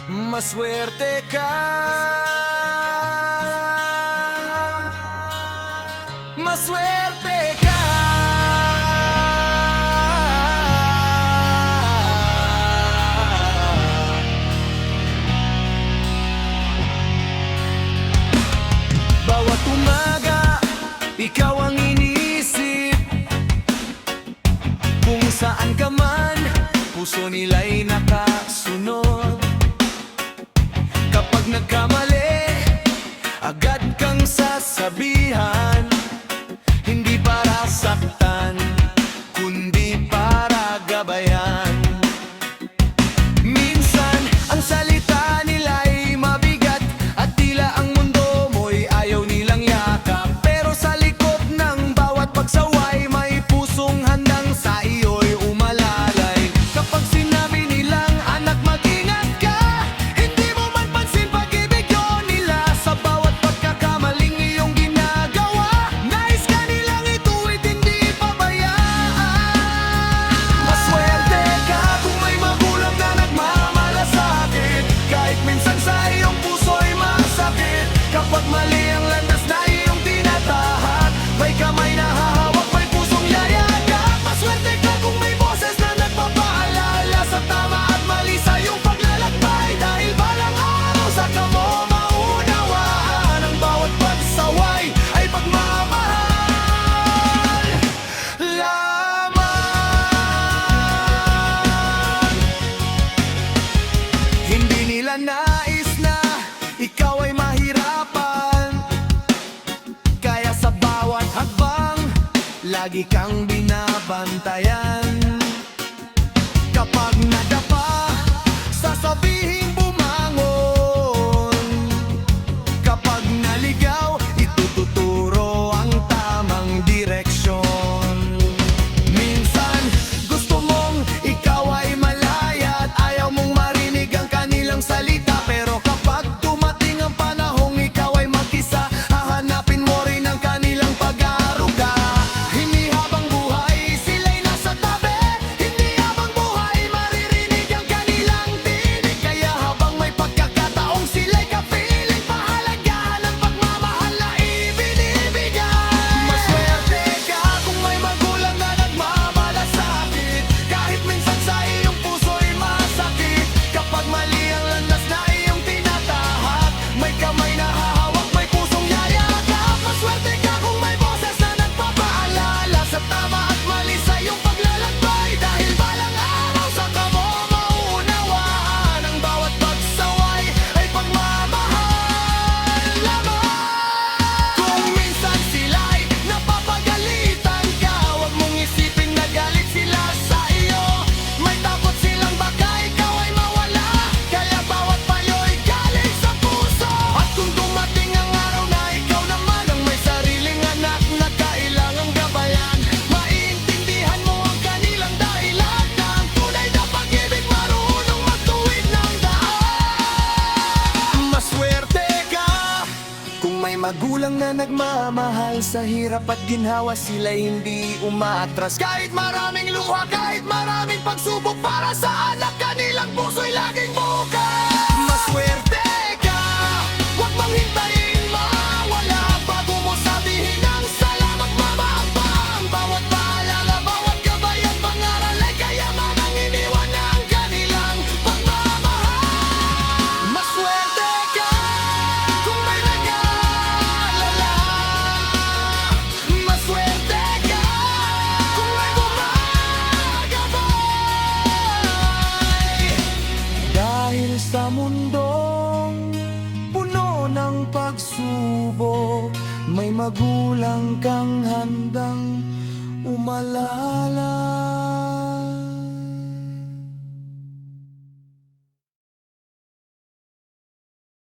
Maswerte ka, maswerte ka. Bawat umaga, ikaw ang iniisip. Kung saan ka man, puso nila'y nakasunod. Kapag nagkamali, agad kang sasabihan. Hindi para saktan, kundi para gabayan. Minsan, ang salita nila'y mabigat, at tila ang mundo mo'y ayaw nilang yakap. Pero sa likod ng bawat pagsaway, may pusong handang sa iyo'y umalalay. Kapag sinabi nilang anak mag-ingat ka, hindi mo man pansin pag-ibig yun nila. Sa bawat pagkakamaling iyong ginagawa, nais ka nilang ituwid, hindi pabayaan. Maswerte ka kung may magulang na nagmamalasakit, kahit minsan sa iyong puso'y masakit. Kapag mali ang landas na iyong tinatahak, may kamay na hahawak, may pusong yayagap. Maswerte ka kung may boses na nagpapaalala sa tama at mali sa iyong paglalakbay. Dahil balang araw sa kamo maunawaan, ang bawat pagsaway ay pagmamahal lamang. Hindi nila nais na ikaw ay mahirapan, kaya sa bawat hakbang, lagi kang binabantayan. Kapag nadapa, sasabihing bumangon. Kapag naligaw, itututuro ang tamang direksyon. Minsan, gusto mong ikaw ay malaya at ayaw mong marinig ang kanilang salita. Pero kapag dumating ang panahong ikaw ay mag-isa, hahanapin mo rin ang kanilang pag-aaruga. Hindi habang buhay sila'y nasa tabi, hindi habang buhay maririnig ang kanilang tinig. Kaya habang may pagkakataong sila'y kapiling, pahalagahan ang pagmamahal na ibinibigay. Maswerte ka kung may magulang na nagmamalasakit, kahit minsan sa iyong puso'y masakit. Kapag mali ang landas na iyong tinatahak, may kamay na hahawak, may pusong yayakap. Maswerte ka kung may boses na nagpapaalala sa tama at mali sa iyong paglalakbay. Dahil balang araw sa kamo maunawaan, ang bawat pagsaway ay pagmamahal lamang. Kung minsan sila'y napapagalitan ka, huwag mong isipin na galit sila sa iyo. May takot silang baka ikaw ay mawala, kaya bawat payo'y galing sa puso. At kung dumating ang araw na ikaw naman ang may sariling anak na kailangang gabayan, maiintindihan mo ang kanilang dahilan na ang tunay na pag-ibig marunong magtuwid ng daan. Maswerte ka kung may magulang na nagmamahal, sa hirap at ginhawa sila'y hindi umaatras. Kahit maraming luha, kahit maraming pagsubok, para sa anak kanilang puso'y laging bukas. Maswerte ka, huwag mang hintayin mawala, bago mo sabihin ang salamat mababa. Ang bawat paalala, bawat gabay at pangaral ay kayamanang iniwan ng kanilang pagmamahal. Maswerte ka kung may nag-aalala, maswerte ka kung may gumagabay. Dahil sa mundong puno ng pagsubok, may magulang kang handang umalala.